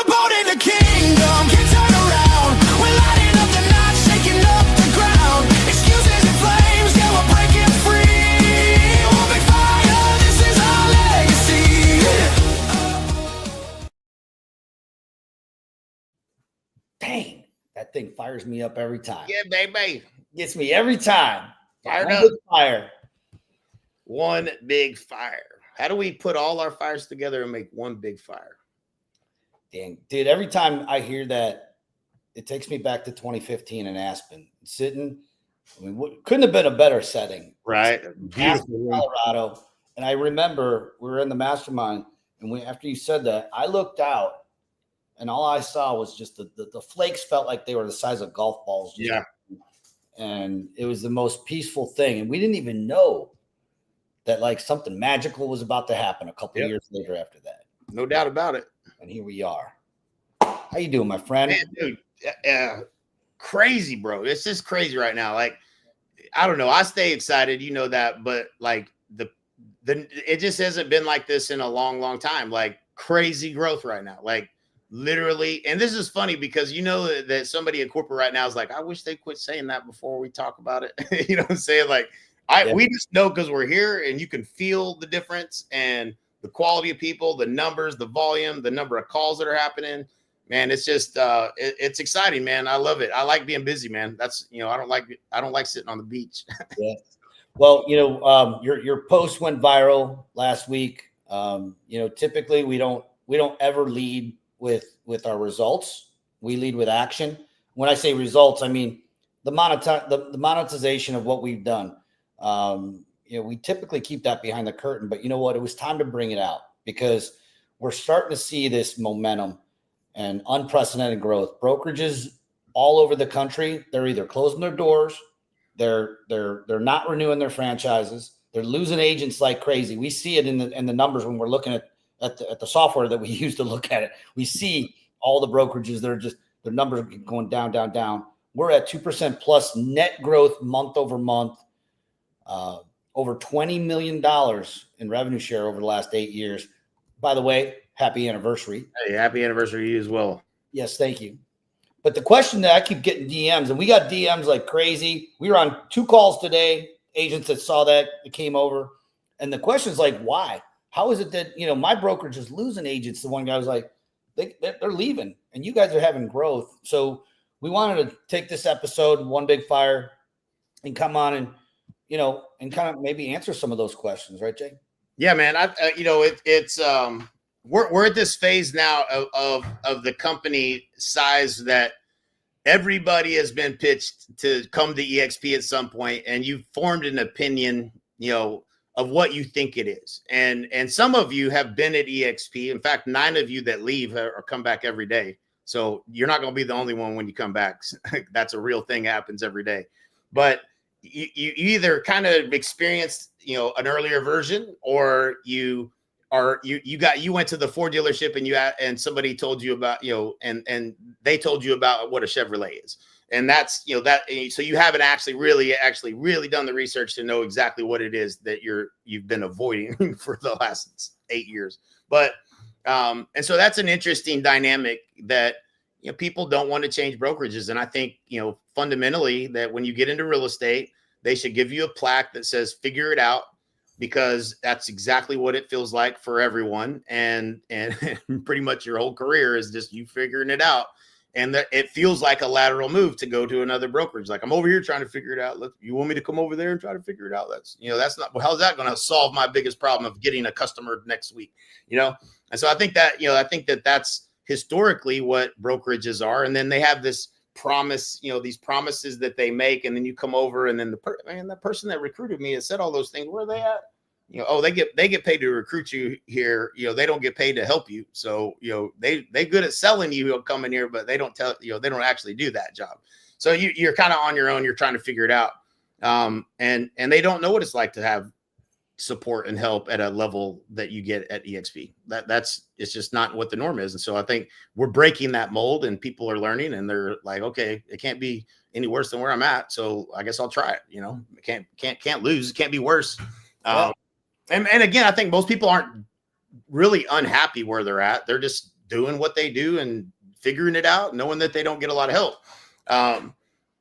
a boat in the kingdom, can't turn around. We're lighting up the night, shaking up the ground. Excuses and flames, yeah, we're breaking free. One big fire, this is our legacy. Dang, that thing fires me up every time. Yeah, baby. Gets me every time. Fired One up. big fire. One big fire. How do we put all our fires together and make one big fire? Dang, dude, every time I hear that, it takes me back to 2015 in Aspen. Sitting, I mean, couldn't have been a better setting. Right. Aspen, Colorado. And I remember we were in the mastermind, and after you said that, I looked out, and all I saw was just the flakes felt like they were the size of golf balls. Yeah. And it was the most peaceful thing. And we didn't even know that like something magical was about to happen a couple of years later after that. No doubt about it. And here we are. How you doing, my friend? Man, dude, crazy, bro. It's just crazy right now. Like, I don't know. I stay excited, you know that, but like it just hasn't been like this in a long, long time. Like crazy growth right now. Like literally, and this is funny because you know that somebody at corporate right now is like, I wish they quit saying that before we talk about it. You know what I'm saying? Like, we just know because we're here and you can feel the difference and the quality of people, the numbers, the volume, the number of calls that are happening. Man, it's just it's exciting, man. I love it. I like being busy, man. That's, you know, I don't like sitting on the beach. Yeah. Well, you know, your post went viral last week. You know, typically we don't ever lead with our results. We lead with action. When I say results, I mean the monetization of what we've done. You know, we typically keep that behind the curtain, but you know what? It was time to bring it out because we're starting to see this momentum and unprecedented growth. Brokerages all over the country, they're either closing their doors, they're not renewing their franchises, they're losing agents like crazy. We see it in the numbers when we're looking at the software that we use to look at it. We see all the brokerages, they're just their numbers are going down, down, down. We're at 2% plus net growth month over month. Over $20 million in revenue share over the last 8 years. By the way, happy anniversary. Hey, happy anniversary to you as well. Yes, thank you. But the question that I keep getting DMs, and we got DMs like crazy. We were on 2 calls today, agents that saw that came over. And the question is like, why? How is it that, you know, my brokerage is losing agents? The one guy was like, they're leaving and you guys are having growth. So we wanted to take this episode, One Big Fire, and come on and, you know, and kind of maybe answer some of those questions, right, Jay? Yeah, man. You know, it's we're at this phase now of the company size that everybody has been pitched to come to EXP at some point, and you've formed an opinion, you know, of what you think it is. And some of you have been at EXP. In fact, 9 of you that leave or come back every day. So you're not going to be the only one when you come back. That's a real thing, happens every day. But you either kind of experienced, you know, an earlier version, or you went to the Ford dealership and somebody told you about, you know, and they told you about what a Chevrolet is. And that's, you know, that, so you haven't actually really done the research to know exactly what it is that you've been avoiding for the last 8 years. But, and so that's an interesting dynamic that, you know, people don't want to change brokerages. And I think, you know, fundamentally that when you get into real estate, they should give you a plaque that says, figure it out, because that's exactly what it feels like for everyone. And pretty much your whole career is just you figuring it out. And that it feels like a lateral move to go to another brokerage. Like, I'm over here trying to figure it out. You want me to come over there and try to figure it out? That's not, well, how's that going to solve my biggest problem of getting a customer next week? You know? And so I think that that's historically what brokerages are. And then they have this promise, you know, these promises that they make. And then you come over and then the person that recruited me has said all those things. Where are they at? You know, oh, they get paid to recruit you here. You know, they don't get paid to help you. So, you know, they good at selling you coming here, but they don't actually do that job. So you're kind of on your own. You're trying to figure it out. And they don't know what it's like to have support and help at a level that you get at EXP. It's just not what the norm is. And so I think we're breaking that mold, and people are learning, and they're like, okay, it can't be any worse than where I'm at. So I guess I'll try it. You know, can't lose. It can't be worse. And again, I think most people aren't really unhappy where they're at. They're doing what they do and figuring it out, knowing that they don't get a lot of help.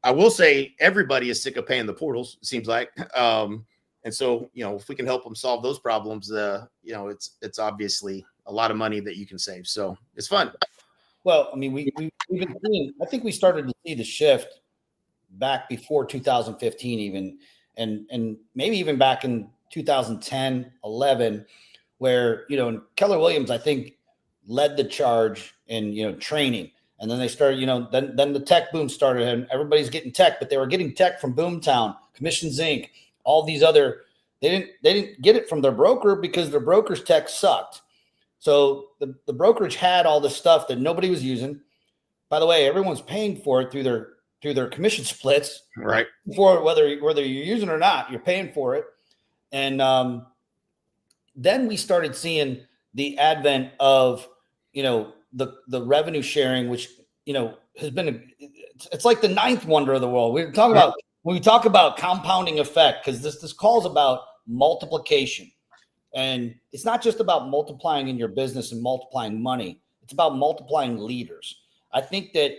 I will say everybody is sick of paying the portals, it seems like. And so, if we can help them solve those problems, it's obviously a lot of money that you can save. So it's fun. Well, I mean, we've been seeing, I think we started to see the shift back before 2015 even, and maybe even back in 2010, 11, where, Keller Williams, I think, led the charge in, training. And then they started, then the tech boom started and everybody's getting tech, but they were getting tech from Boomtown, Commissions Inc., all these other, they didn't get it from their broker because their broker's tech sucked. So the brokerage had all this stuff that nobody was using. By the way, everyone's paying for it through their commission splits, right? For whether you're using it or not, you're paying for it. And then we started seeing the advent of the revenue sharing, which has been it's like the ninth wonder of the world. We're talking about when we talk about compounding effect, because this calls about multiplication. And it's not just about multiplying in your business and multiplying money. It's about multiplying leaders. I think that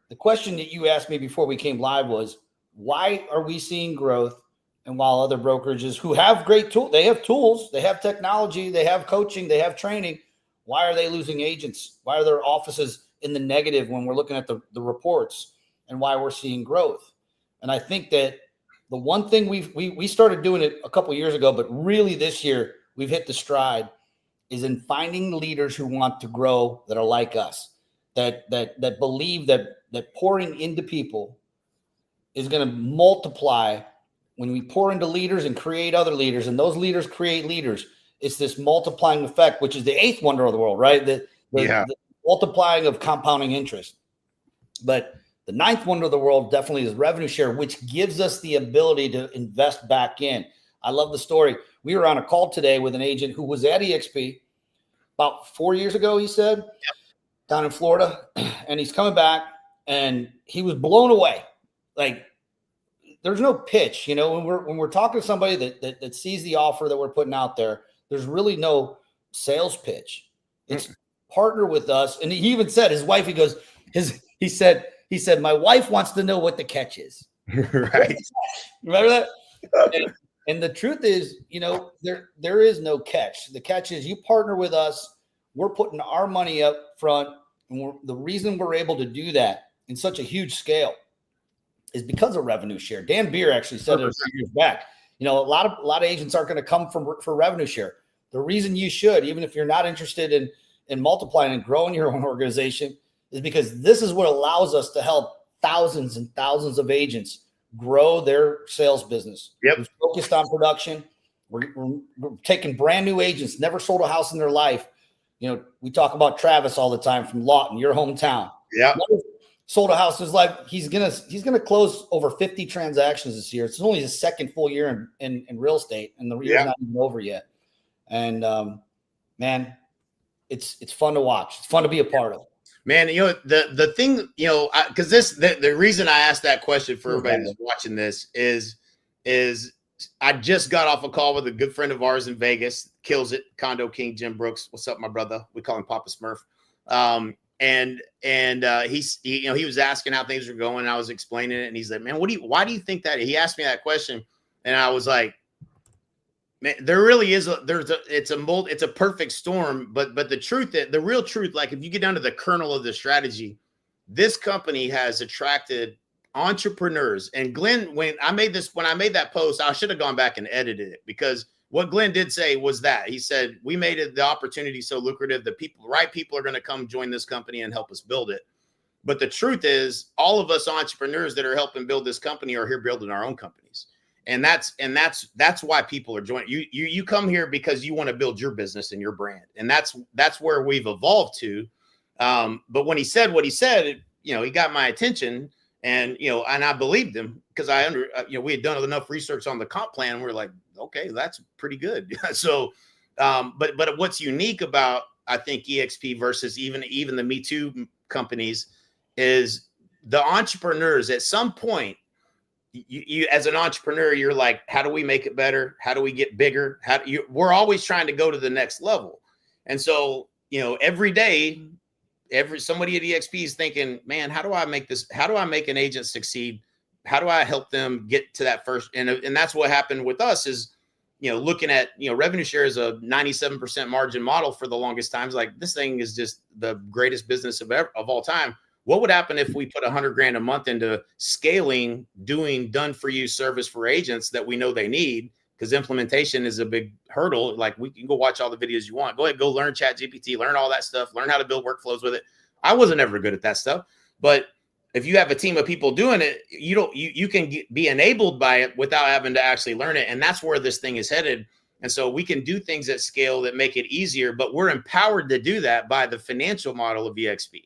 the question that you asked me before we came live was, why are we seeing growth? And while other brokerages who have great tools, they have tools, they have technology, they have coaching, they have training, why are they losing agents? Why are their offices in the negative when we're looking at the reports, and why we're seeing growth? And I think that the one thing we started doing it a couple of years ago, but really this year we've hit the stride, is in finding leaders who want to grow, that are like us, that believe that pouring into people is going to multiply. When we pour into leaders and create other leaders, and those leaders create leaders, it's this multiplying effect, which is the eighth wonder of the world, right? The multiplying of compounding interest. But the ninth wonder of the world definitely is revenue share, which gives us the ability to invest back in. I love the story. We were on a call today with an agent who was at EXP about 4 years ago, he said, down in Florida, and he's coming back and he was blown away. Like, there's no pitch, when we're talking to somebody that sees the offer that we're putting out there, there's really no sales pitch. It's partner with us. And he even said, his wife, he said, my wife wants to know what the catch is. Right. Remember that? And the truth is, there is no catch. The catch is you partner with us. We're putting our money up front. And the reason we're able to do that in such a huge scale is because of revenue share. Dan Beer actually said it a few years back. A lot of agents aren't going to come for revenue share. The reason you should, even if you're not interested in multiplying and growing your own organization, is because this is what allows us to help thousands and thousands of agents grow their sales business. Yep. We're focused on production. We're taking brand new agents, never sold a house in their life. We talk about Travis all the time from Lawton, your hometown. Yeah. Sold a house in his life. He's gonna close over 50 transactions this year. It's only his second full year in real estate, and the year's not even over yet. And man, it's fun to watch. It's fun to be a part of. Man, the thing, because the reason I asked that question for everybody that's watching this is I just got off a call with a good friend of ours in Vegas, kills it, Condo King, Jim Brooks. What's up, my brother? We call him Papa Smurf. And he was asking how things were going, and I was explaining it, and he's like, man, why do you think that? He asked me that question, and I was like, man, there really is it's a perfect storm, but the real truth, like if you get down to the kernel of the strategy, this company has attracted entrepreneurs. And Glenn, when I made that post, I should have gone back and edited it, because what Glenn did say was that he said, we made the opportunity so lucrative that right people are going to come join this company and help us build it. But the truth is, all of us entrepreneurs that are helping build this company are here building our own companies. And that's why people are joining. You come here because you want to build your business and your brand. And that's where we've evolved to. But when he said what he said, he got my attention, and I believed him, because we had done enough research on the comp plan. And we're like, okay, that's pretty good. So, but what's unique about, I think, EXP versus even the Me Too companies is the entrepreneurs. At some point, you as an entrepreneur, you're like, how do we make it better? How do we get bigger? We're always trying to go to the next level. And so, every day somebody at EXP is thinking, man, how do I make this? How do I make an agent succeed? How do I help them get to that first? And that's what happened with us is, looking at, revenue share is a 97% margin model for the longest times. Like, this thing is just the greatest business of all time. What would happen if we put $100,000 a month into scaling, doing done for you service for agents that we know they need? Because implementation is a big hurdle. Like, we can go watch all the videos you want. Go ahead, go learn ChatGPT, learn all that stuff, learn how to build workflows with it. I wasn't ever good at that stuff, but if you have a team of people doing it, you can be enabled by it without having to actually learn it. And that's where this thing is headed. And so we can do things at scale that make it easier, but we're empowered to do that by the financial model of EXP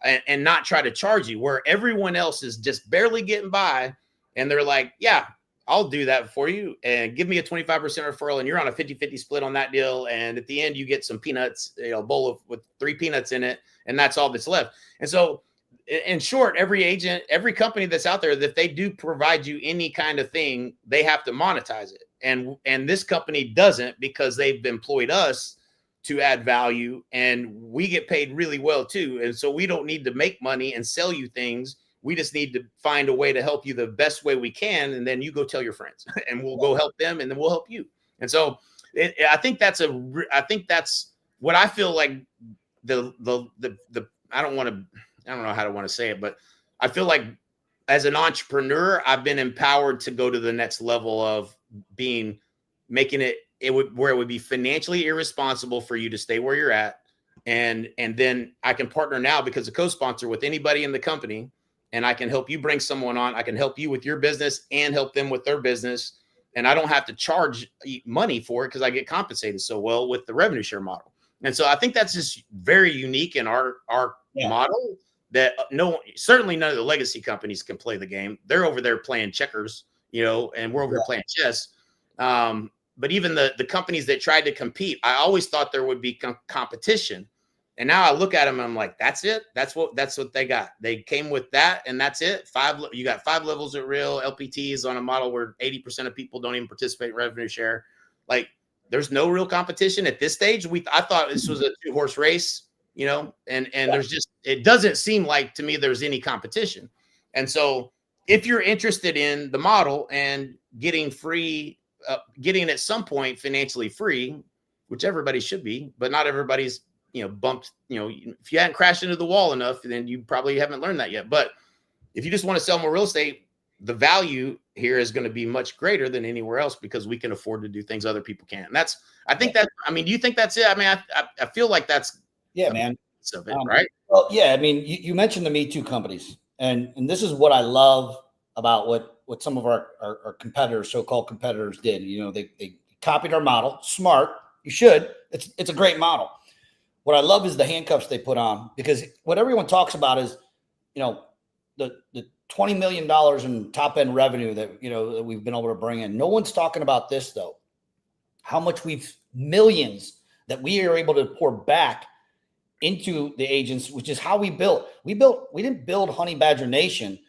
and not try to charge you, where everyone else is just barely getting by. And they're like, yeah, I'll do that for you and give me a 25% referral. And you're on a 50-50 split on that deal. And at the end, you get some peanuts, a bowl with 3 peanuts in it. And that's all that's left. And so, in short, every agent, every company that's out there, if they do provide you any kind of thing, they have to monetize it. And this company doesn't, because they've employed us to add value, and we get paid really well too. And so we don't need to make money and sell you things. We just need to find a way to help you the best way we can. And then you go tell your friends and we'll go help them, and then we'll help you. And so I think that's what I feel like I don't know how to want to say it, but I feel like as an entrepreneur, I've been empowered to go to the next level of making it where it would be financially irresponsible for you to stay where you're at. And then I can partner now because of co-sponsor with anybody in the company, and I can help you bring someone on. I can help you with your business and help them with their business. And I don't have to charge money for it because I get compensated so well with the revenue share model. And so I think that's just very unique in our model that certainly none of the legacy companies can play the game. They're over there playing checkers, and we're over here playing chess. But even the companies that tried to compete, I always thought there would be competition. And now I look at them and I'm like, that's it. That's what they got. They came with that, and that's it. You got 5 levels at real LPTs on a model where 80% of people don't even participate in revenue share. Like, there's no real competition at this stage. I thought this was a 2-horse race, and there's just, it doesn't seem like to me there's any competition. And so if you're interested in the model and getting at some point financially free, which everybody should be, but not everybody's, bumped, if you hadn't crashed into the wall enough, then you probably haven't learned that yet. But if you just want to sell more real estate, the value here is going to be much greater than anywhere else because we can afford to do things other people can't. And do you think that's it? I mean, I feel like that's, man. Of it, right? Well, yeah. I mean, you mentioned the Me Too companies, and this is what I love about what some of our competitors, so-called competitors, did. They copied our model. Smart. You should. It's a great model. What I love is the handcuffs they put on, because what everyone talks about is, the $20 million in top end revenue that we've been able to bring in. No one's talking about this though. How much millions that we are able to pour back into the agents, which is how we built. We didn't build Honey Badger Nation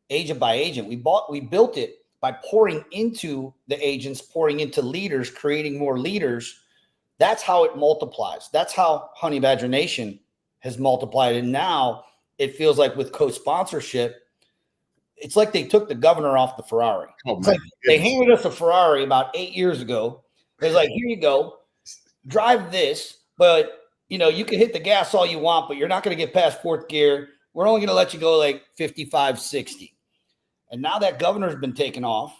agent by agent. We built it by pouring into the agents, pouring into leaders, creating more leaders. That's how it multiplies. That's how Honey Badger Nation has multiplied. And now it feels like with co-sponsorship, it's like they took the governor off the Ferrari. Like they handed us a Ferrari about 8 years ago. It's like, here you go, drive this, but you can hit the gas all you want, but you're not going to get past 4th gear. We're only going to let you go like 55, 60. And now that governor's been taken off.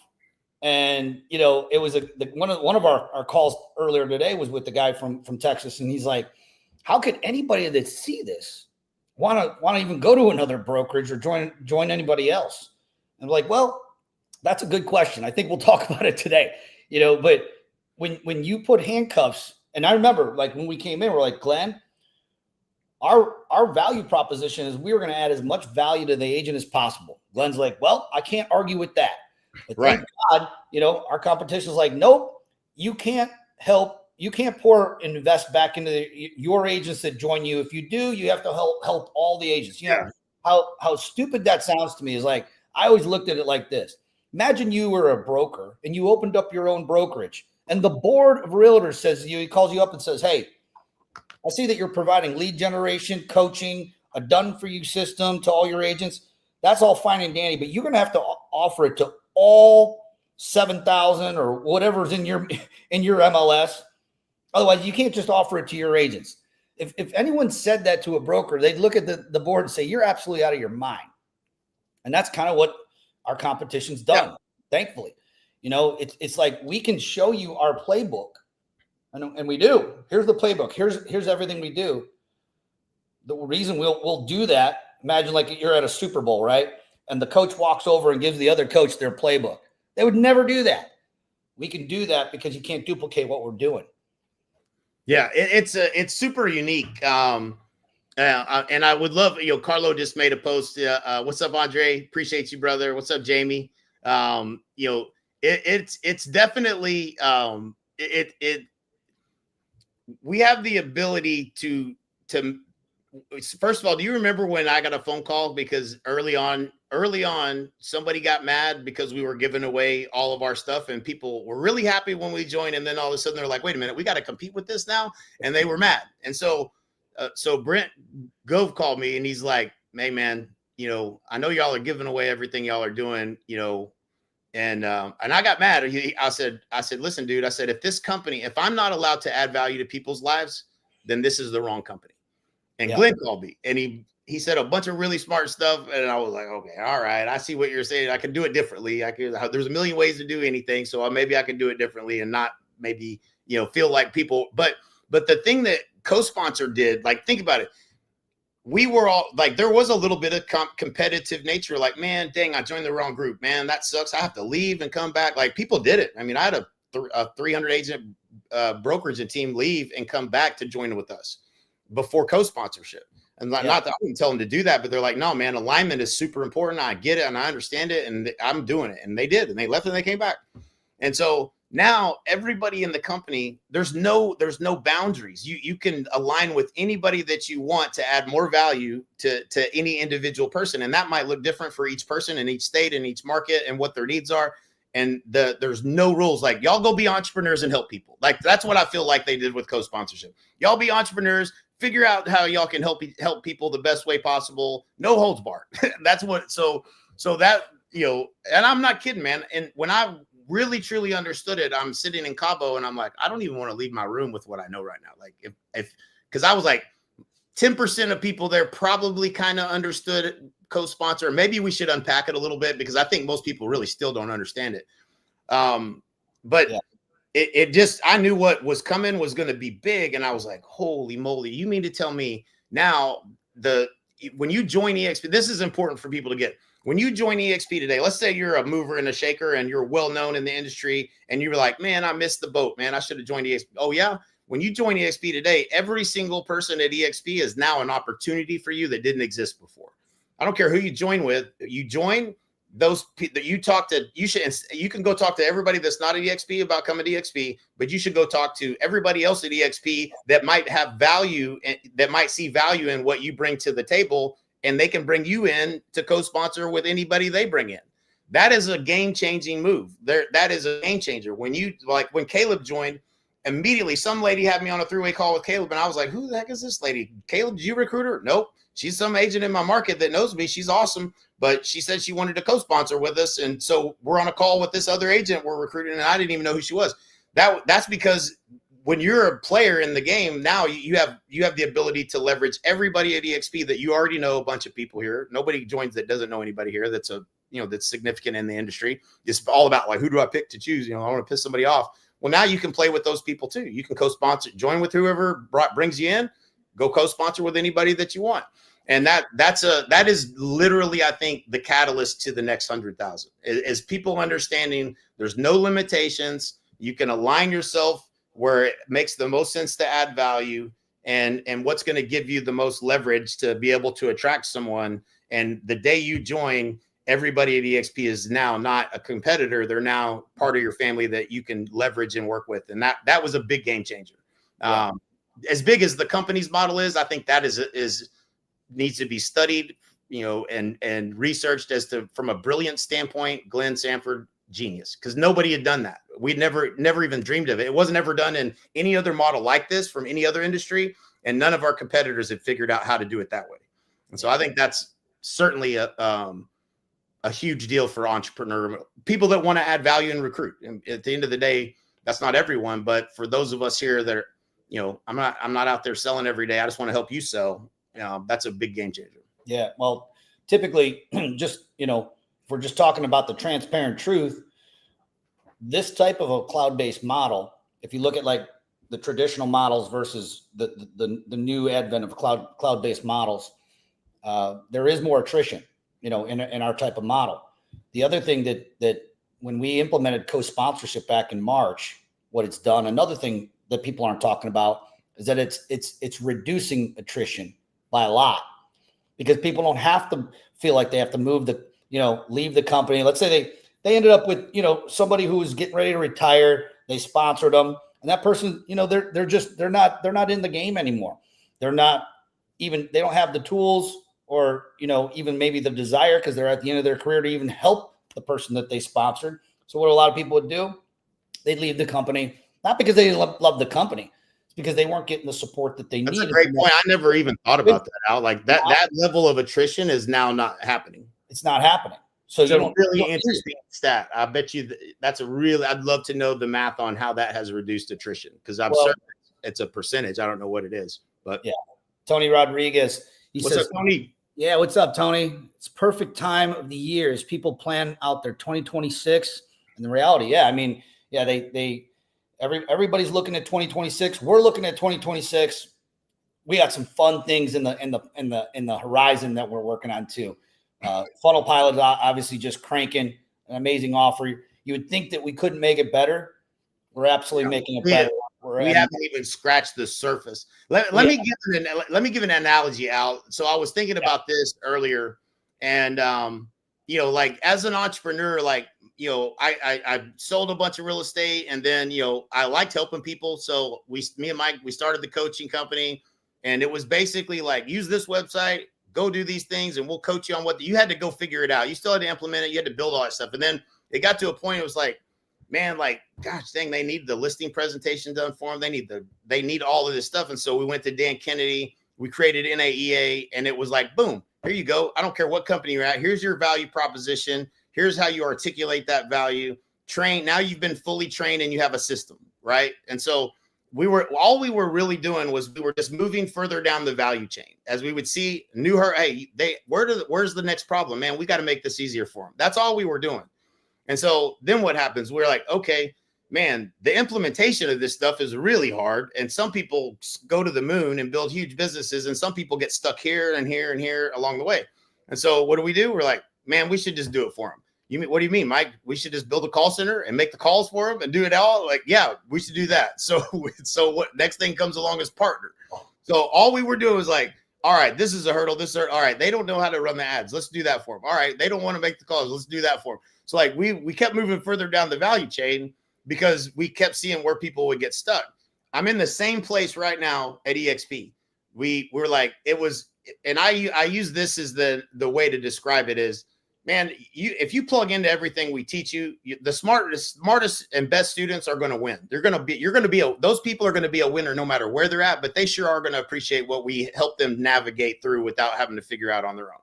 And, it was one of our calls earlier today was with the guy from Texas. And he's like, how could anybody that see this want to even go to another brokerage or join anybody else? And I'm like, well, that's a good question. I think we'll talk about it today, but when you put handcuffs, and I remember like when we came in, we're like, Glenn, our value proposition is we were going to add as much value to the agent as possible. Glenn's like, well, I can't argue with that. But thank God, our competition is like, nope, you can't pour and invest back into your agents that join you. If you do, you have to help all the agents. How stupid that sounds to me is like, I always looked at it like this. Imagine you were a broker and you opened up your own brokerage, and the board of realtors says he calls you up and says, hey, I see that you're providing lead generation, coaching, a done-for-you system to all your agents. That's all fine and dandy, but you're going to have to offer it to all 7,000 or whatever's in your MLS. Otherwise, you can't just offer it to your agents. If anyone said that to a broker, they'd look at the board and say, you're absolutely out of your mind. And that's kind of what our competition's done, thankfully. You know, it's like we can show you our playbook, and we do. Here's the playbook. Here's everything we do. The reason we'll do that, imagine like you're at a Super Bowl, right? And the coach walks over and gives the other coach their playbook. They would never do that. We can do that because you can't duplicate what we're doing. Yeah, it's super unique. And I would love, Carlo just made a post. What's up, Andre? Appreciate you, brother. What's up, Jamie? It's definitely we have the ability to first of all, do you remember when I got a phone call because early on somebody got mad because we were giving away all of our stuff and people were really happy when we joined, and then all of a sudden they're like, wait a minute, we got to compete with this now, and they were mad. And so Brent Gove called me and he's like, hey man, I know y'all are giving away everything y'all are doing, and I got mad. I said, listen, dude, I said, if I'm not allowed to add value to people's lives, then this is the wrong company. And Glenn called me and he said a bunch of really smart stuff. And I was like, okay, all right. I see what you're saying. I can do it differently. There's a million ways to do anything. So maybe I can do it differently and not maybe, feel like people, but the thing that co-sponsor did, like, think about it. We were all like, there was a little bit of competitive nature. Like, man, dang, I joined the wrong group, man. That sucks. I have to leave and come back. Like, people did it. I mean, I had a 300 agent brokerage and team leave and come back to join with us before co-sponsorship. And not that I didn't tell them to do that, but they're like, no, man, alignment is super important. I get it. And I understand it. And I'm doing it. And they did, and they left and they came back. And so now everybody in the company, there's no boundaries. You can align with anybody that you want to add more value to any individual person. And that might look different for each person in each state, in each market, and what their needs are. And there's no rules. Like, y'all go be entrepreneurs and help people. Like, that's what I feel like they did with co-sponsorship. Y'all be entrepreneurs, figure out how y'all can help people the best way possible. No holds barred. That's what, so that, and I'm not kidding, man. And when I really truly understood it, I'm sitting in Cabo and I'm like, I don't even want to leave my room with what I know right now. Like, because I was like, 10% of people there probably kind of understood co-sponsor. Maybe we should unpack it a little bit because I think most people really still don't understand it. But it just, I knew what was coming was going to be big. And I was like, holy moly, you mean to tell me now when you join EXP, this is important for people to get. When you join EXP today, let's say you're a mover and a shaker and you're well known in the industry and you were like, man, I missed the boat, man. I should have joined EXP. Oh yeah. When you join EXP today, every single person at EXP is now an opportunity for you that didn't exist before. I don't care who you join with. You join those that you talk to. You can go talk to everybody that's not at EXP about coming to EXP, but you should go talk to everybody else at EXP that might have value and that might see value in what you bring to the table, and they can bring you in to co-sponsor with anybody they bring in. That is a game-changing move. That is a game changer. When Caleb joined, immediately some lady had me on a three-way call with Caleb, and I was like, who the heck is this lady? Caleb, did you recruit her? Nope. She's some agent in my market that knows me. She's awesome, but she said she wanted to co-sponsor with us, and so we're on a call with this other agent we're recruiting, and I didn't even know who she was. That's because when you're a player in the game, now you have the ability to leverage everybody at EXP that you already know. A bunch of people here. Nobody joins that doesn't know anybody here that's that's significant in the industry. It's all about, like, who do I pick to choose? I want to piss somebody off. Well, now you can play with those people too. You can co-sponsor, join with whoever brings you in, go co-sponsor with anybody that you want. And that is literally, I think, the catalyst to the next 100,000 is people understanding there's no limitations. You can align yourself where it makes the most sense to add value and what's going to give you the most leverage to be able to attract someone. And the day you join, everybody at EXP is now not a competitor. They're now part of your family that you can leverage and work with. And that was a big game changer. Yeah. As big as the company's model is, I think that needs to be studied, and researched from a brilliant standpoint. Glenn Sanford, genius, because nobody had done that. We'd never even dreamed of it. It wasn't ever done in any other model like this from any other industry. and none of our competitors had figured out how to do it that way. And so I think that's certainly a huge deal for entrepreneur people that want to add value and recruit. And at the end of the day, that's not everyone, but for those of us here that are, you know, I'm not out there selling every day. I just want to help you sell. That's a big game changer. Yeah. Well, typically just, you know, if we're just talking about the transparent truth, this type of a cloud-based model, if you look at like the traditional models versus the new advent of cloud-based models, there is more attrition, you know, in our type of model. The other thing that when we implemented co-sponsorship back in March, what it's done, another thing that people aren't talking about is that it's reducing attrition by a lot, because people don't have to feel like they have to leave the company. Let's say they ended up with, you know, somebody who was getting ready to retire. They sponsored them, and that person, you know, they're not in the game anymore. They don't have the tools, or, you know, even maybe the desire, because they're at the end of their career, to even help the person that they sponsored. So what a lot of people would do, they'd leave the company, not because they didn't love the company, it's because they weren't getting the support that they needed. That's a great point. I never even thought about that, Al. Like that level of attrition is now not happening. It's not happening. So it's a really interesting stat. I bet you I'd love to know the math on how that has reduced attrition, because I'm certain it's a percentage. I don't know what it is, but yeah. Tony Rodriguez, what's up, Tony? Yeah, what's up, Tony? It's perfect time of the year as people plan out their 2026. And the reality, yeah, I mean, yeah, everybody's looking at 2026. We're looking at 2026. We got some fun things in the horizon that we're working on too. Funnel Pilot is obviously just cranking an amazing offer. You would think that we couldn't make it better. We're absolutely making it better. We haven't even scratched the surface. Let me give an analogy, Al. So I was thinking about this earlier, and you know, like as an entrepreneur, like, you know, I sold a bunch of real estate, and then, you know, I liked helping people. So me and Mike, we started the coaching company, and it was basically like, use this website, go do these things, and we'll coach you on what you had to go figure it out. You still had to implement it. You had to build all that stuff. And then it got to a point, it was like, man, like, gosh dang, they need the listing presentation done for them. They need all of this stuff. And so we went to Dan Kennedy, we created NAEA, and it was like, boom, here you go. I don't care what company you're at. Here's your value proposition. Here's how you articulate that value. Train. Now you've been fully trained and you have a system, right? And so all we were really doing was we were just moving further down the value chain. As we would see hey, where's the next problem? Man, we got to make this easier for them. That's all we were doing. And so then what happens? We're like, okay, man, the implementation of this stuff is really hard. And some people go to the moon and build huge businesses, and some people get stuck here and here and here along the way. And so what do? We're like, man, we should just do it for them. What do you mean, Mike? We should just build a call center and make the calls for them and do it all? Like, yeah, we should do that. So what next thing comes along is partner. So all we were doing was like, all right, this is a hurdle. All right, they don't know how to run the ads. Let's do that for them. All right, they don't want to make the calls. Let's do that for them. So like we kept moving further down the value chain because we kept seeing where people would get stuck. I'm in the same place right now at EXP. We're like, it was, and I use this as the way to describe it is, man, if you plug into everything we teach you, the smartest and best students are going to win. Those people are going to be a winner no matter where they're at, but they sure are going to appreciate what we help them navigate through without having to figure out on their own.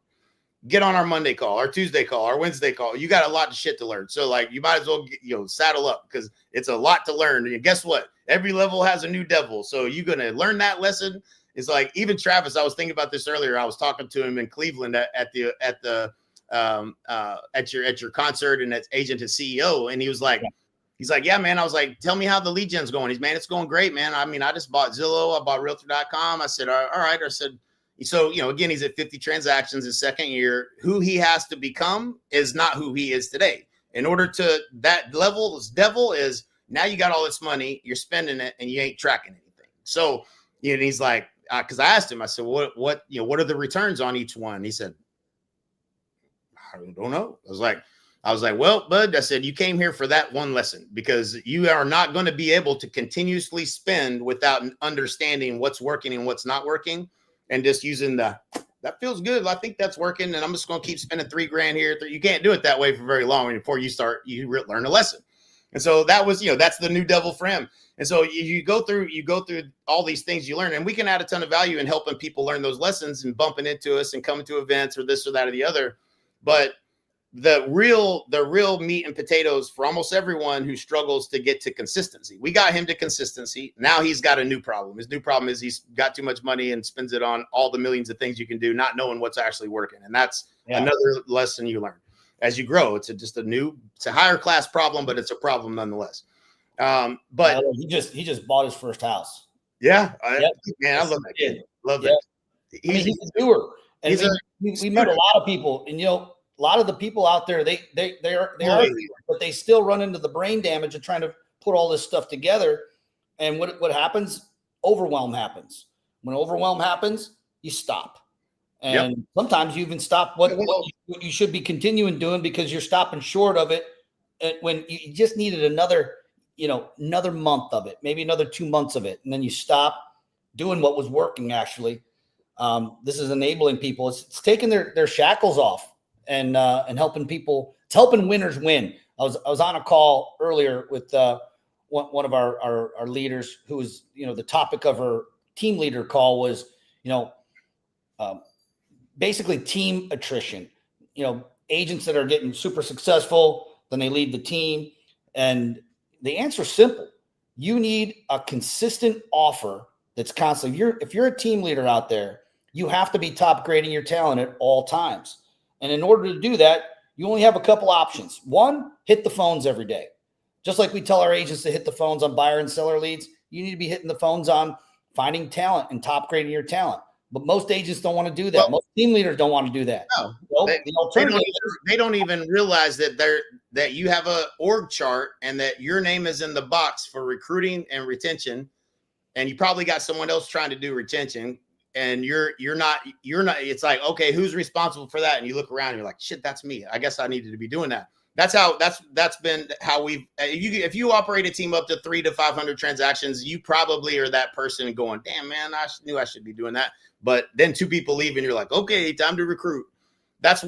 Get on our Monday call, our Tuesday call, our Wednesday call. You got a lot of shit to learn. So like, you might as well saddle up, because it's a lot to learn. And guess what? Every level has a new devil. So you're going to learn that lesson. It's like, even Travis, I was thinking about this earlier. I was talking to him in Cleveland at your concert, and as agent to CEO. And he's like, yeah, man. I was like, tell me how the lead gen's going. Man, it's going great, man. I mean, I just bought Zillow. I bought realtor.com. I said, all right. I said, so, again, he's at 50 transactions his second year. Who he has to become is not who he is today. In order to that level, this devil is, now you got all this money, you're spending it, and you ain't tracking anything. So, and he's like, because I asked him, I said, what are the returns on each one? He said, I don't know. I was like, well, bud, I said, you came here for that one lesson, because you are not going to be able to continuously spend without understanding what's working and what's not working, and just using that feels good. I think that's working, and I'm just going to keep spending $3,000 here. You can't do it that way for very long before you learn a lesson. And so that was, that's the new devil for him. And so you go through all these things you learn, and we can add a ton of value in helping people learn those lessons and bumping into us and coming to events or this or that or the other. But the real meat and potatoes for almost everyone who struggles to get to consistency. We got him to consistency. Now he's got a new problem. His new problem is he's got too much money and spends it on all the millions of things you can do, not knowing what's actually working. And that's another lesson you learn as you grow. It's it's a higher class problem, but it's a problem nonetheless. But he just bought his first house. Yeah, man, I love that kid. Love that. He's a doer. And we met a lot of people, and a lot of the people out there, they are, but they still run into the brain damage of trying to put all this stuff together. And what happens? Overwhelm happens. When overwhelm happens, you stop. And sometimes you even stop what you should be continuing doing because you're stopping short of it. And when you just needed another month of it, maybe another 2 months of it, and then you stop doing what was working. Actually, this is enabling people. It's taking their shackles off and helping people. It's helping winners win. I was on a call earlier with one of our leaders who was, the topic of her team leader call was, basically team attrition. Agents that are getting super successful, then they leave the team, and the answer is simple. You need a consistent offer that's constantly. If you're a team leader out there, you have to be top grading your talent at all times. And in order to do that, you only have a couple options. One, hit the phones every day. Just like we tell our agents to hit the phones on buyer and seller leads, you need to be hitting the phones on finding talent and top grading your talent. But most agents don't want to do that. Well, most team leaders don't want to do that. No, they don't even realize that you have a org chart and that your name is in the box for recruiting and retention, and you probably got someone else trying to do retention, and you're not. It's like, okay, who's responsible for that? And you look around, and you're like, shit, that's me. I guess I needed to be doing that. That's been how we've. If you operate a team up to 300 to 500 transactions, you probably are that person going, damn man, I knew I should be doing that. But then 2 people leave, and you're like, okay, time to recruit. That's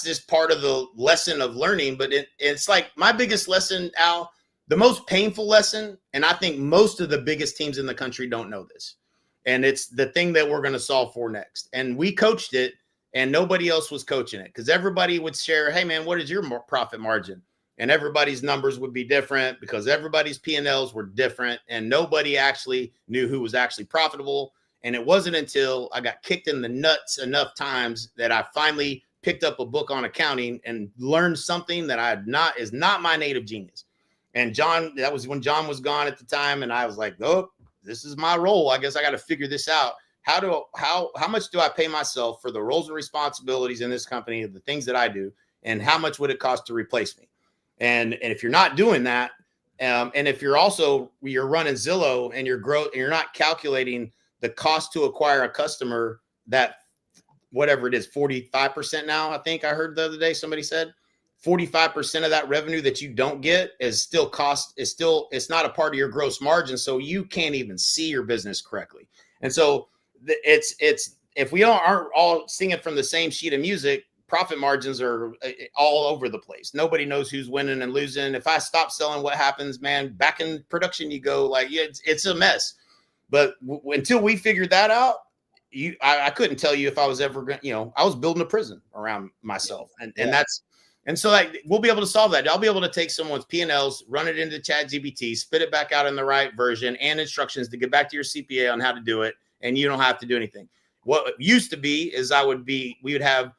just part of the lesson of learning. But it's like my biggest lesson, Al, the most painful lesson, and I think most of the biggest teams in the country don't know this. And it's the thing that we're going to solve for next. And we coached it, and nobody else was coaching it because everybody would share, hey, man, what is your profit margin? And everybody's numbers would be different because everybody's P&Ls were different, and nobody actually knew who was actually profitable. And it wasn't until I got kicked in the nuts enough times that I finally picked up a book on accounting and learned something that is not my native genius. And John, that was when John was gone at the time. And I was like, oh, this is my role. I guess I got to figure this out. How much do I pay myself for the roles and responsibilities in this company of the things that I do? And how much would it cost to replace me? And if you're not doing that, and if you're running Zillow and you're not calculating the cost to acquire a customer, that whatever it is, 45% now, I think I heard the other day, somebody said 45% of that revenue that you don't get it's not a part of your gross margin. So you can't even see your business correctly. And so it's if we aren't all singing from the same sheet of music, profit margins are all over the place. Nobody knows who's winning and losing. If I stop selling, what happens, man? Back in production, you go like, it's a mess. But until we figured that out, I couldn't tell you if I was ever going to, I was building a prison around myself. And so like, we'll be able to solve that. I'll be able to take someone's P&Ls, run it into ChatGPT, spit it back out in the right version and instructions to get back to your CPA on how to do it. And you don't have to do anything. What it used to be is we would have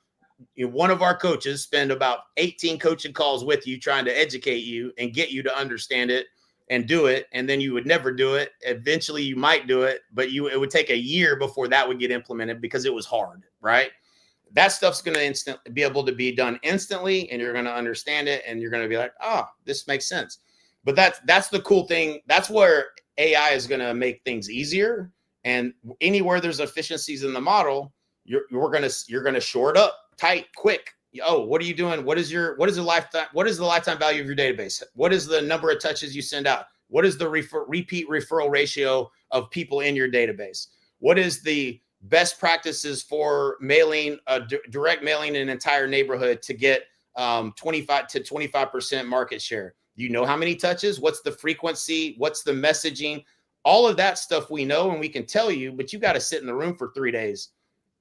one of our coaches spend about 18 coaching calls with you, trying to educate you and get you to understand it and do it. And then you would never do it. Eventually you might do it, but it would take a year before that would get implemented because it was hard, right? That stuff's going to be able to be done instantly, and you're going to understand it, and you're going to be like, this makes sense. But that's the cool thing. That's where AI is going to make things easier. And anywhere there's efficiencies in the model, you're going to shore it up tight, quick. Oh, what are you doing? What is the lifetime value of your database? What is the number of touches you send out? What is the repeat referral ratio of people in your database? What is the best practices for mailing direct mailing an entire neighborhood to get 25% market share? You know how many touches, what's the frequency, what's the messaging, all of that stuff we know and we can tell you, but you got to sit in the room for 3 days.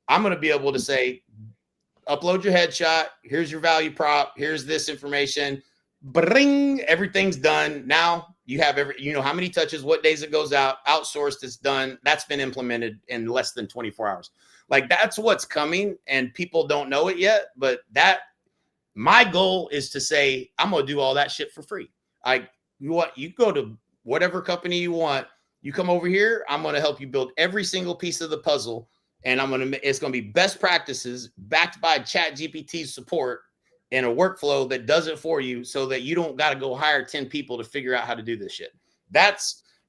I'm going to be able to say, upload your headshot. Here's your value prop. Here's this information. Bring, everything's done. Now you have you know how many touches, what days it goes out, outsourced, it's done. That's been implemented in less than 24 hours. Like that's what's coming and people don't know it yet. But my goal is to say, I'm going to do all that shit for free. You go to whatever company you want. You come over here. I'm going to help you build every single piece of the puzzle. And it's going to be best practices backed by ChatGPT support and a workflow that does it for you so that you don't got to go hire 10 people to figure out how to do this shit.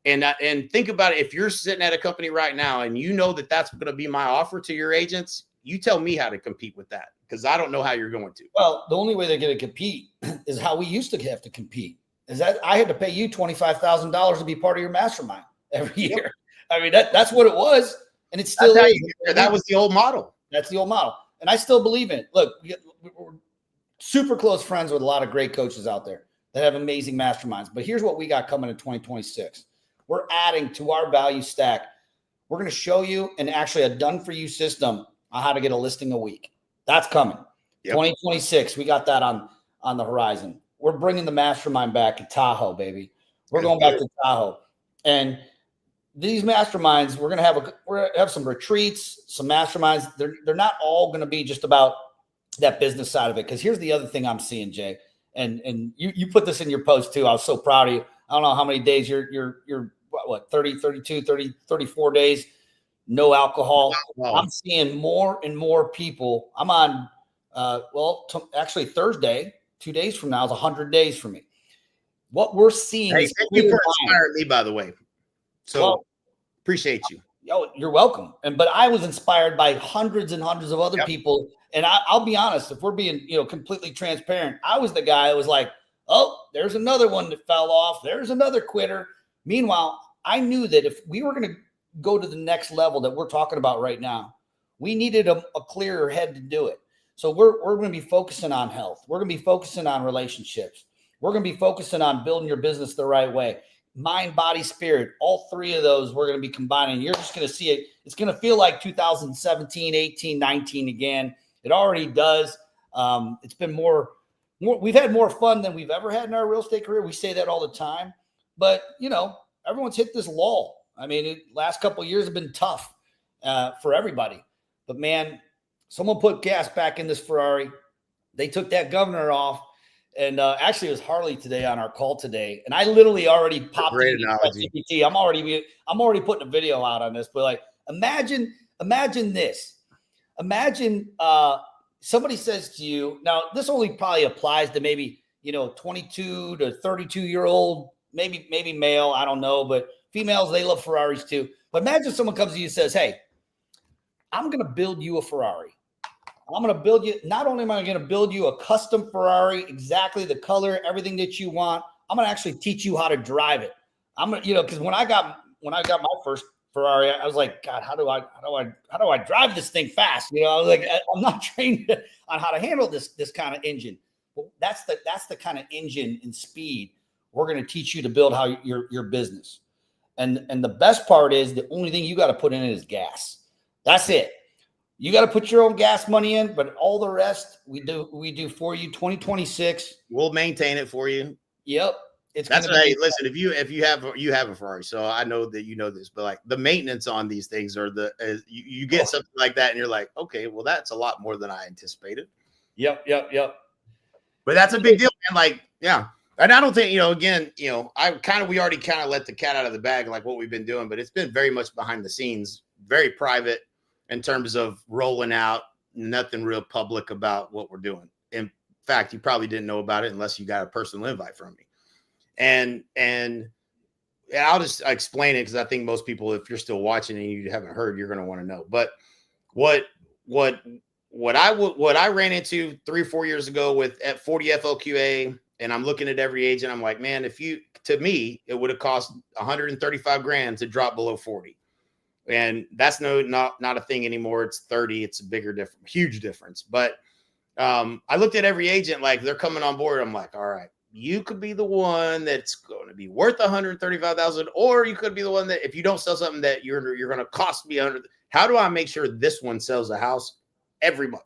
And think about it. If you're sitting at a company right now and you know that that's going to be my offer to your agents, you tell me how to compete with that because I don't know how you're going to. Well, the only way they're going to compete is how we used to have to compete. Is that I had to pay you $25,000 to be part of your mastermind every year. Yep. I mean, that's what it was. And it's still that was the old model. That's the old model. And I still believe in it. Look, we're super close friends with a lot of great coaches out there that have amazing masterminds. But here's what we got coming in 2026. We're adding to our value stack. We're going to show you and actually a done-for-you system on how to get a listing a week. That's coming. Yep. 2026, we got that on the horizon. We're bringing the mastermind back to Tahoe, baby. We're going back to Tahoe. And these masterminds, we're gonna have some retreats, some masterminds. They're not all gonna be just about that business side of it. Because here's the other thing I'm seeing, Jay, and you put this in your post too. I was so proud of you. I don't know how many days you're what 30, 32, 30, 34 days, no alcohol. Wow. I'm seeing more and more people. I'm on actually Thursday, 2 days from now is 100 days for me. What we're seeing is thank you for inspiring me, by the way. So appreciate you. Yo, you're welcome. But I was inspired by hundreds and hundreds of other people. And I'll be honest, if we're being, completely transparent, I was the guy that was like, oh, there's another one that fell off. There's another quitter. Meanwhile, I knew that if we were going to go to the next level that we're talking about right now, we needed a clearer head to do it. So we're going to be focusing on health. We're going to be focusing on relationships. We're going to be focusing on building your business the right way. Mind, body, spirit, all three of those we're going to be combining. You're just going to see it. It's going to feel like 2017, 18, 19 again. It already does. It's been more, we've had more fun than we've ever had in our real estate career. We say that all the time. But, everyone's hit this lull. I mean, last couple of years have been tough for everybody. But, man, someone put gas back in this Ferrari. They took that governor off. And actually, it was Harley today on our call today, and I literally already popped great analogy. GPT. I'm already putting a video out on this, but like, imagine this. Imagine somebody says to you, now this only probably applies to maybe 22 to 32-year-old, maybe male, I don't know, but females, they love Ferraris too. But imagine someone comes to you and says, "Hey, I'm going to build you a Ferrari. I'm going to build you. Not only am I going to build you a custom Ferrari, exactly the color, everything that you want. I'm going to actually teach you how to drive it. I'm going to, because when I got my first Ferrari, I was like, God, how do I drive this thing fast? I was like, I'm not trained on how to handle this kind of engine. Well, that's the kind of engine and speed we're going to teach you to build how your business. And the best part is the only thing you got to put in it is gas. That's it. You got to put your own gas money in, but all the rest we do for you. 2026, we'll maintain it for you. Yep, That's what. Hey, listen, if you have a Ferrari, so I know that you know this, but like the maintenance on these things are you get something like that, and you're like, okay, well, that's a lot more than I anticipated. Yep. But that's a big deal, man. Like, yeah. And I don't think, we already kind of let the cat out of the bag, like what we've been doing, but it's been very much behind the scenes, very private in terms of rolling out, nothing real public about what we're doing. In fact, you probably didn't know about it unless you got a personal invite from me. And I'll just explain it because I think most people, if you're still watching and you haven't heard, you're going to want to know. But what I ran into 3 or 4 years ago at 40 FLQA, and I'm looking at every agent, I'm like, man, to me, it would have cost $135,000 to drop below 40. And that's not a thing anymore. It's 30. It's a huge difference. But I looked at every agent, like they're coming on board. I'm like, all right, you could be the one that's going to be worth 135,000, or you could be the one that if you don't sell something that you're going to cost me 100. How do I make sure this one sells a house every month?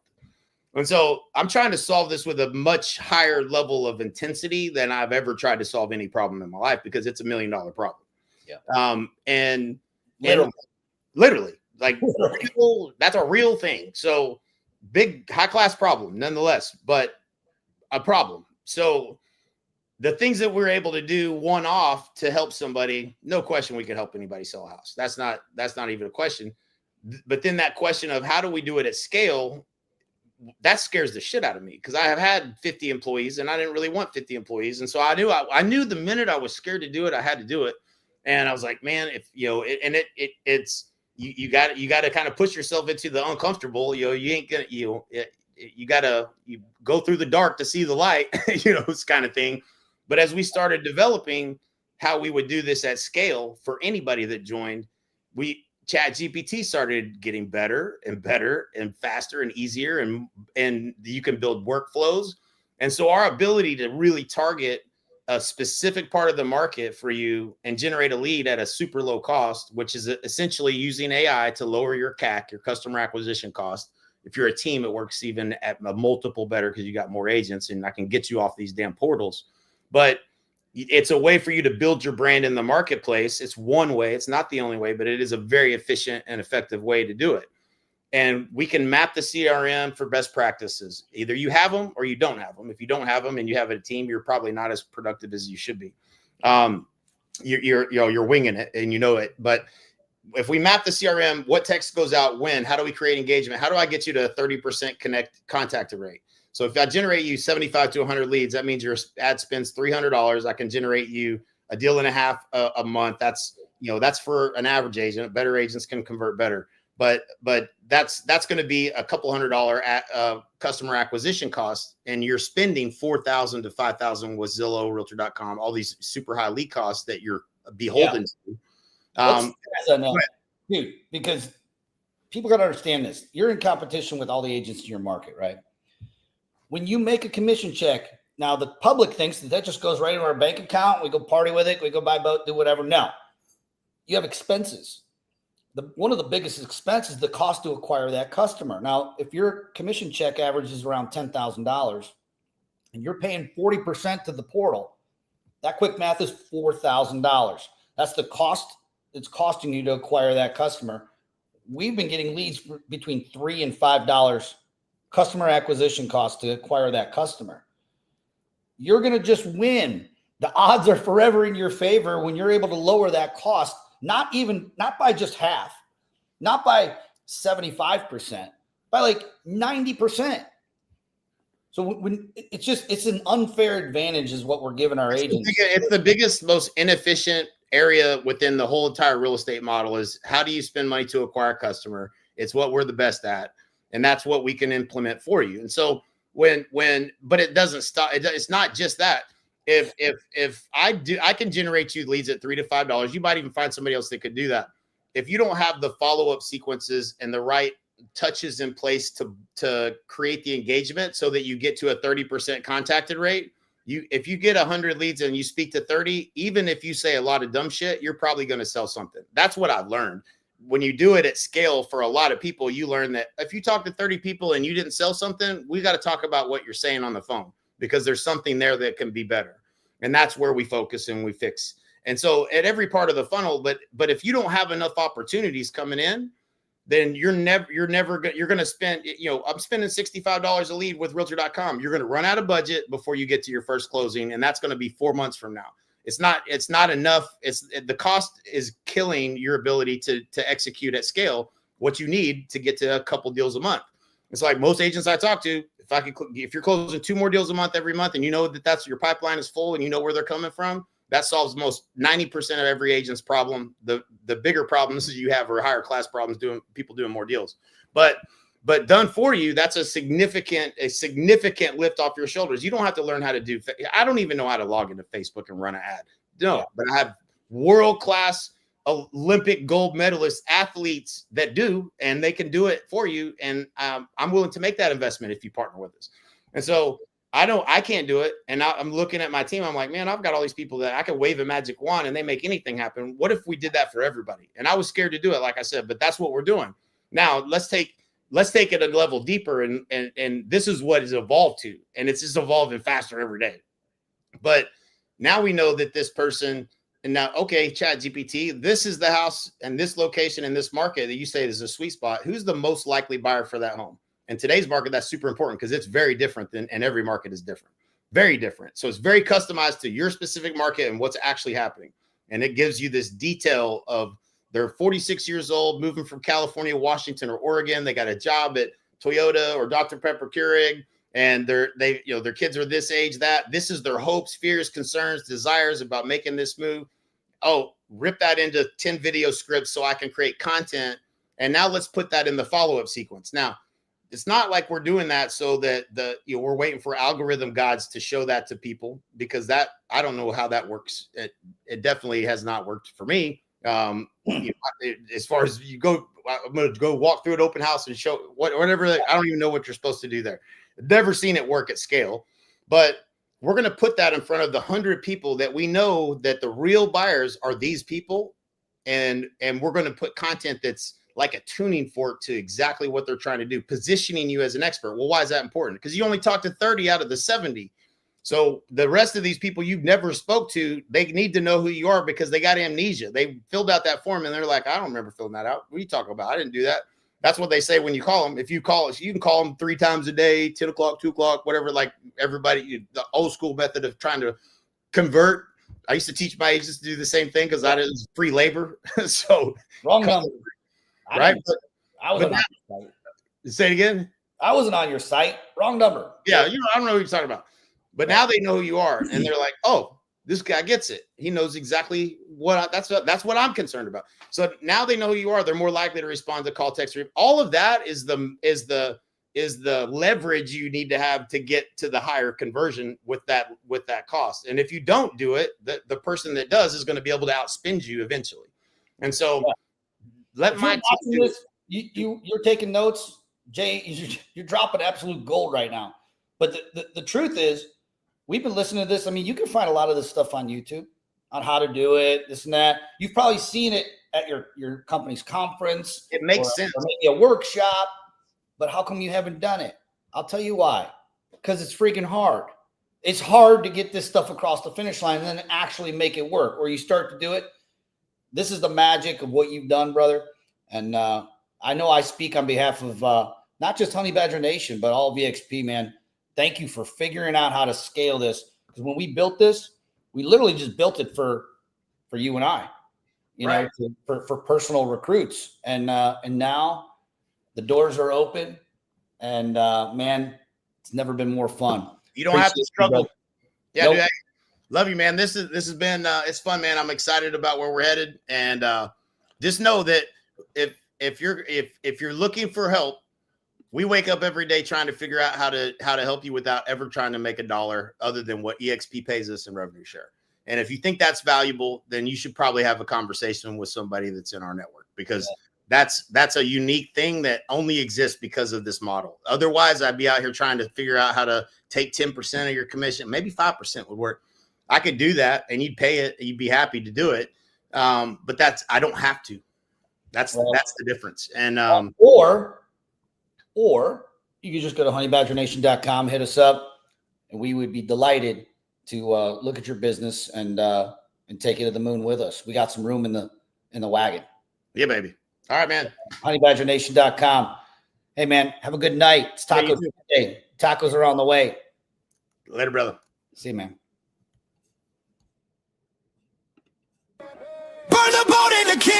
And so I'm trying to solve this with a much higher level of intensity than I've ever tried to solve any problem in my life, because it's $1 million problem. Yeah. And Literally. like that's a real thing. So big, high class problem nonetheless, but a problem. So the things that we're able to do one off to help somebody, no question we can help anybody sell a house. That's not even a question. But then that question of how do we do it at scale, that scares the shit out of me, because I have had 50 employees and I didn't really want 50 employees. And so I knew the minute I was scared to do it, I had to do it. And I was like, man, if it's you got to kind of push yourself into the uncomfortable. You ain't gonna you go through the dark to see the light, this kind of thing. But as we started developing how we would do this at scale for anybody that joined, ChatGPT started getting better and better and faster and easier, and you can build workflows. And so our ability to really target a specific part of the market for you and generate a lead at a super low cost, which is essentially using AI to lower your CAC, your customer acquisition cost. If you're a team, it works even at a multiple better because you got more agents, and I can get you off these damn portals. But it's a way for you to build your brand in the marketplace. It's one way. It's not the only way, but it is a very efficient and effective way to do it. And we can map the CRM for best practices. Either you have them or you don't have them. If you don't have them and you have a team, you're probably not as productive as you should be. You're winging it and you know it. But if we map the CRM, what text goes out when? How do we create engagement? How do I get you to a 30% contact rate? So if I generate you 75 to 100 leads, that means your ad spends $300. I can generate you a deal and a half a month. That's for an average agent. Better agents can convert better. But that's going to be a couple $100 customer acquisition cost, and you're spending $4,000 to $5,000 with Zillow, Realtor.com, all these super high lead costs that you're beholden to. Dude, because people got to understand this. You're in competition with all the agents in your market, right? When you make a commission check, now the public thinks that just goes right into our bank account. We go party with it. We go buy a boat, do whatever. No, you have expenses. One of the biggest expenses is the cost to acquire that customer. Now, if your commission check average is around $10,000 and you're paying 40% to the portal, that quick math is $4,000. That's the cost it's costing you to acquire that customer. We've been getting leads between $3 and $5 customer acquisition cost to acquire that customer. You're going to just win. The odds are forever in your favor when you're able to lower that cost, not by just half, not by 75%, by like 90%. So when it's an unfair advantage is what we're giving our agents. It's the biggest, most inefficient area within the whole entire real estate model is how do you spend money to acquire a customer? It's what we're the best at. And that's what we can implement for you. And so but it doesn't stop. It's not just that. If I can generate you leads at $3 to $5. You might even find somebody else that could do that. If you don't have the follow-up sequences and the right touches in place to create the engagement so that you get to a 30% contacted rate, if you get 100 leads and you speak to 30, even if you say a lot of dumb shit, you're probably going to sell something. That's what I've learned. When you do it at scale for a lot of people, you learn that if you talk to 30 people and you didn't sell something, we got to talk about what you're saying on the phone, because there's something there that can be better. And that's where we focus and we fix. And so at every part of the funnel, but if you don't have enough opportunities coming in, then you're going to spend, I'm spending $65 a lead with Realtor.com. You're going to run out of budget before you get to your first closing. And that's going to be 4 months from now. It's not enough. The cost is killing your ability to execute at scale what you need to get to a couple deals a month. It's like most agents I talk to, if you're closing 2 more deals a month every month, and you know that's your pipeline is full and you know where they're coming from, that solves most 90% of every agent's problem. The bigger problems you have are higher class problems, people doing more deals. But done for you, that's a significant lift off your shoulders. You don't have to learn how to do. I don't even know how to log into Facebook and run an ad. No, but I have world-class Olympic gold medalist athletes that do, and they can do it for you. And I'm willing to make that investment if you partner with us. And so I can't do it. And I'm looking at my team. I'm like, man, I've got all these people that I can wave a magic wand and they make anything happen. What if we did that for everybody? And I was scared to do it, like I said, but that's what we're doing. Now let's take it a level deeper. And this is what it's evolved to. And it's just evolving faster every day. But now we know that this person, and now, okay, ChatGPT, this is the house and this location in this market that you say is a sweet spot. Who's the most likely buyer for that home? In today's market, that's super important because it's very different and every market is different, very different. So it's very customized to your specific market and what's actually happening. And it gives you this detail of they're 46 years old, moving from California, Washington, or Oregon. They got a job at Toyota or Dr. Pepper Keurig, and their kids are this age, that this is their hopes, fears, concerns, desires about making this move. Oh, rip that into 10 video scripts so I can create content. And now let's put that in the follow-up sequence. Now, it's not like we're doing that so that we're waiting for algorithm gods to show that to people, because that, I don't know how that works. It definitely has not worked for me. As far as you go, I'm going to go walk through an open house and show whatever. I don't even know what you're supposed to do there. I've never seen it work at scale, but we're going to put that in front of the 100 people that we know that the real buyers are these people. And we're going to put content that's like a tuning fork to exactly what they're trying to do, positioning you as an expert. Well, why is that important? Because you only talked to 30 out of the 70. So the rest of these people you've never spoke to, they need to know who you are because they got amnesia. They filled out that form and they're like, I don't remember filling that out. What are you talking about? I didn't do that. That's what they say when you call them. If you call us, you can call them 3 times a day, 10 o'clock, 2 o'clock, whatever, like everybody, the old school method of trying to convert. I used to teach my agents to do the same thing because that is free labor. So Wrong number. Right? I wasn't on your site. Say it again. I wasn't on your site. Wrong number. Yeah, I don't know what you're talking about. But now they know who you are, and they're like, "Oh, this guy gets it. He knows exactly that's what I'm concerned about." So now they know who you are. They're more likely to respond to call, text, all of that is the leverage you need to have to get to the higher conversion with that cost. And if you don't do it, the person that does is going to be able to outspend you eventually. And so. Let my team do it. You're taking notes, Jay. You're dropping absolute gold right now. But the truth is, we've been listening to this. I mean, you can find a lot of this stuff on YouTube on how to do it, this and that. You've probably seen it at your company's conference. It makes sense. Or maybe a workshop. But how come you haven't done it? I'll tell you why. Because it's freaking hard. It's hard to get this stuff across the finish line and then actually make it work. Or you start to do it. This is the magic of what you've done, brother. And I know I speak on behalf of not just Honey Badger Nation, but all of EXP, man. Thank you for figuring out how to scale this. Because when we built this, we literally just built it for you and I, right. for personal recruits. And now the doors are open. And, man, it's never been more fun. You don't have to struggle. Yeah, nope. Dude, love you, man. This has been it's fun, man. I'm excited about where we're headed, and just know that if you're looking for help, we wake up every day trying to figure out how to help you without ever trying to make a dollar other than what EXP pays us in revenue share. And if you think that's valuable, then you should probably have a conversation with somebody that's in our network, because that's a unique thing that only exists because of this model. Otherwise, I'd be out here trying to figure out how to take 10% of your commission, maybe 5% would work. I could do that and you'd pay it. You'd be happy to do it. But I don't have to. That's the difference. And or you could just go to honeybadgernation.com, hit us up, and we would be delighted to look at your business and take it to the moon with us. We got some room in the wagon. Yeah, baby. All right, man. Honeybadgernation.com. Hey, man, have a good night. It's Taco Tuesday. Tacos are on the way. Later, brother. See you, man. Burn the boat in the can.